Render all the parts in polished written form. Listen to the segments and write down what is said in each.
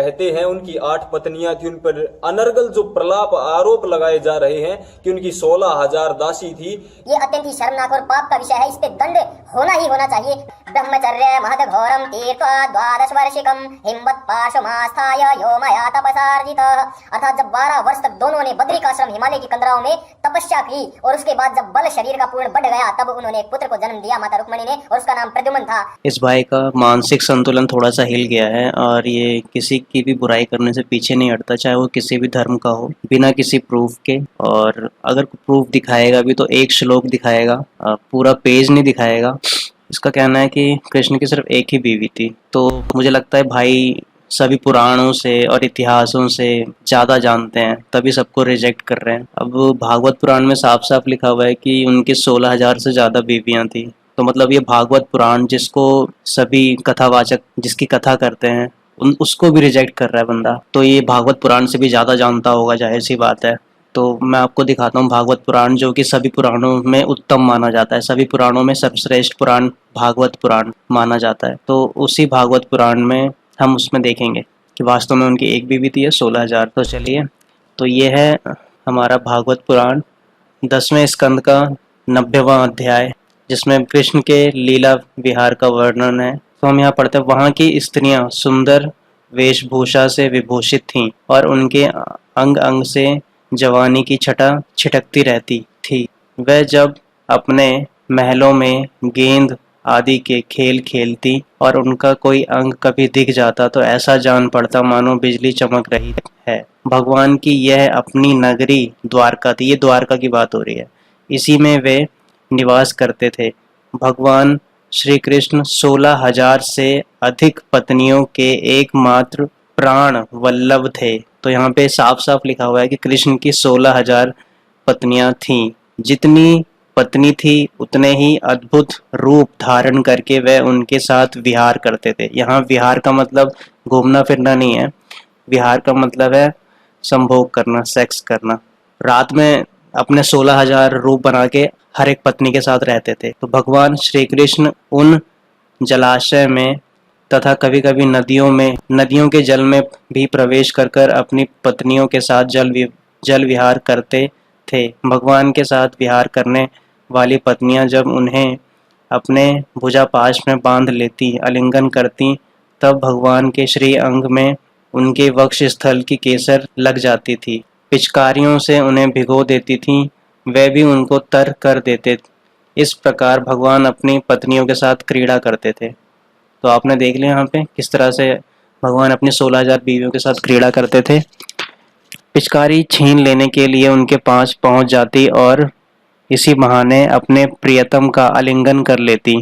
कहते हैं उनकी 8 पत्नियां थी, उन पर अनर्गल जो प्रलाप आरोप लगाए जा रहे हैं कि उनकी 16,000 दासी थी। ये अत्यंत ही शर्मनाक और पाप का विषय है, इस पे दंड होना ही होना चाहिए। ब्रह्मचर्य महद घोरम तीर्था 12 वर्षिकम हिमवत पाशुमास्थाय यो मया तपसार्जित। अर्थात जब 12 वर्ष तक दोनों ने बद्रिकाश्रम हिमालय की कंदराओं में तपस्या की और उसके बाद जब बल शरीर का पूर्ण बढ़ गया तब उन्होंने एक पुत्र को जन्म दिया माता रुक्मणी ने, और उसका नाम प्रद्युम्न था। इस भाई का मानसिक संतुलन थोड़ा सा हिल गया है और ये किसी की भी बुराई करने से पीछे नहीं हटता, चाहे वो किसी भी धर्म का हो, बिना किसी प्रूफ के। और अगर प्रूफ दिखाएगा भी तो एक श्लोक दिखाएगा, पूरा पेज नहीं दिखाएगा। इसका कहना है कि कृष्ण की सिर्फ एक ही बीवी थी। तो मुझे लगता है भाई सभी पुराणों से और इतिहासों से ज़्यादा जानते हैं, तभी सबको रिजेक्ट कर रहे हैं। अब भागवत पुराण में साफ साफ लिखा हुआ है कि उनकी 16,000 से ज़्यादा बीवियां थी। तो मतलब ये भागवत पुराण जिसको सभी कथावाचक जिसकी कथा करते हैं उसको भी रिजेक्ट कर रहा है बंदा, तो ये भागवत पुराण से भी ज़्यादा जानता होगा, जाहिर सी बात है। तो मैं आपको दिखाता हूँ भागवत पुराण, जो कि सभी पुराणों में उत्तम माना जाता है। सभी पुराणों में सर्वश्रेष्ठ पुराण भागवत पुराण माना जाता है। तो उसी भागवत पुराण में हम उसमें देखेंगे कि वास्तव में उनकी एक बीवी थी या 16,000। तो चलिए, तो ये है हमारा भागवत पुराण 10वें स्कंद का 90वां अध्याय, जिसमें कृष्ण के लीला विहार का वर्णन है। तो हम यहाँ पढ़ते हैं, वहाँ की स्त्रियां सुंदर वेशभूषा से विभूषित थीं और उनके अंग अंग से जवानी की छटा छिटकती रहती थी। वह जब अपने महलों में गेंद आदि के खेल खेलती और उनका कोई अंग कभी दिख जाता तो ऐसा जान पड़ता मानो बिजली चमक रही है। भगवान की यह अपनी नगरी द्वारका थी। ये द्वारका की बात हो रही है, इसी में वे निवास करते थे। भगवान श्री कृष्ण 16,000 से अधिक पत्नियों के एकमात्र प्राण वल्लभ थे। तो यहाँ पे साफ साफ लिखा हुआ है कि कृष्ण की 16,000 पत्नियां थीं। जितनी पत्नी थी उतने ही अद्भुत रूप धारण करके वह उनके साथ विहार करते थे। यहाँ विहार का मतलब घूमना फिरना नहीं है, विहार का मतलब है संभोग करना, सेक्स करना। रात में अपने 16,000 रूप बना के हर एक पत्नी के साथ रहते थे। तो भगवान श्री कृष्ण उन जलाशय में तथा कभी कभी नदियों के जल में भी प्रवेश कर कर अपनी पत्नियों के साथ जल विहार करते थे। भगवान के साथ विहार करने वाली पत्नियां जब उन्हें अपने भुजापाश में बांध लेती, आलिंगन करती, तब भगवान के श्री अंग में उनके वक्ष स्थल की केसर लग जाती थी। पिचकारियों से उन्हें भिगो देती थीं, वे भी उनको तर कर देते। इस प्रकार भगवान अपनी पत्नियों के साथ क्रीड़ा करते थे। तो आपने देख लिया यहाँ पे किस तरह से भगवान अपनी 16,000 बीवियों के साथ क्रीड़ा करते थे। पिचकारी छीन लेने के लिए उनके पास पहुंच जाती और इसी बहाने अपने प्रियतम का आलिंगन कर लेती।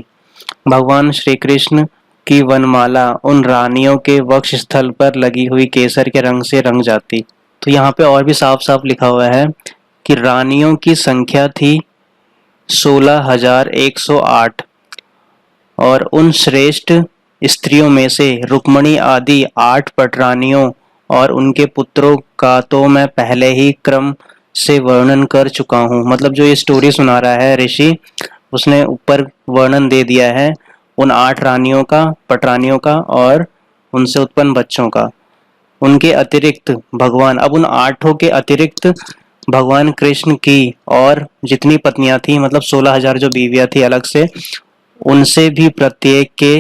भगवान श्री कृष्ण की वनमाला उन रानियों के वक्ष स्थल पर लगी हुई केसर के रंग से रंग जाती। तो यहाँ पे और भी साफ साफ लिखा हुआ है कि रानियों की संख्या थी 16,108 और उन श्रेष्ठ स्त्रियों में से रुक्मणी आदि 8 पटरानियों और उनके पुत्रों का तो मैं पहले ही क्रम से वर्णन कर चुका हूँ। मतलब जो ये स्टोरी सुना रहा है ऋषि, उसने ऊपर वर्णन दे दिया है उन 8 रानियों का, पटरानियों का और उनसे उत्पन्न बच्चों का। उनके अतिरिक्त भगवान, अब उन 8 के अतिरिक्त भगवान कृष्ण की और जितनी पत्नियां थी, मतलब 16,000 जो बीवियां थी अलग से, उनसे भी प्रत्येक के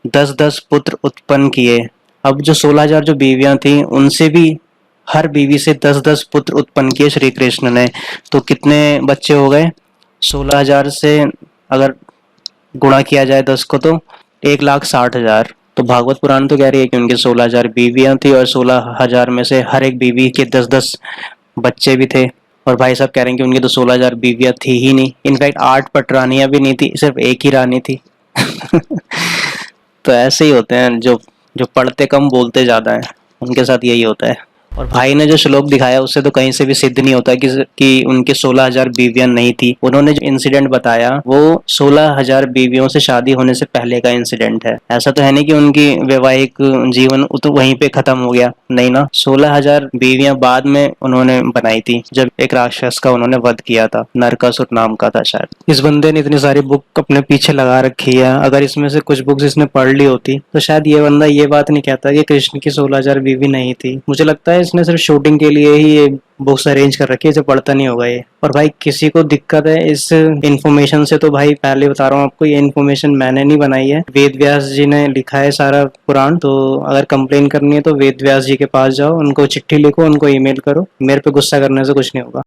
10-10 पुत्र उत्पन्न किए। अब जो 16,000 जो बीवियां थी उनसे भी हर बीवी से 10-10 पुत्र उत्पन्न किए श्री कृष्ण ने। तो कितने बच्चे हो गए? 16,000 से अगर गुणा किया जाए 10 को तो 1,60,000। तो भागवत पुराण तो कह रही है कि उनकी 16,000 बीवियां थी और 16,000 में से हर एक बीवी के 10-10 बच्चे भी थे। और भाई साहब कह रहे हैं कि उनकी तो 16,000 बीवियां थी ही नहीं, इनफैक्ट 8 पटरानियां भी नहीं थी, सिर्फ एक ही रानी थी। तो ऐसे ही होते हैं जो पढ़ते कम बोलते ज़्यादा हैं, उनके साथ यही होता है। और भाई ने जो श्लोक दिखाया उससे तो कहीं से भी सिद्ध नहीं होता कि उनके 16,000 बीवियां नहीं थी। उन्होंने जो इंसिडेंट बताया वो 16,000 बीवियों से शादी होने से पहले का इंसिडेंट है। ऐसा तो है नहीं कि उनकी वैवाहिक जीवन तो वहीं पे खत्म हो गया, नहीं ना, 16,000 बीवियां बाद में उन्होंने बनाई थी जब एक राक्षस का उन्होंने वध किया था, नरकासुर नाम का था शायद। इस बंदे ने इतनी सारी बुक अपने पीछे लगा रखी है, अगर इसमें से कुछ बुक्स इसने पढ़ ली होती तो शायद ये बंदा ये बात नहीं कहता कि कृष्ण की 16,000 बीवी नहीं थी। मुझे लगता है इसने सिर्फ शूटिंग के लिए ही ये बुक्स अरेंज कर रखी है, इसे पढ़ता नहीं होगा ये। और भाई किसी को दिक्कत है इस इन्फॉर्मेशन से तो भाई पहले बता रहा हूँ आपको, ये इन्फॉर्मेशन मैंने नहीं बनाई है, वेद व्यास जी ने लिखा है सारा पुराण। तो अगर कंप्लेन करनी है तो वेद व्यास जी के पास जाओ, उनको चिट्ठी लिखो, उनको ईमेल करो, मेरे पे गुस्सा करने से कुछ नहीं होगा।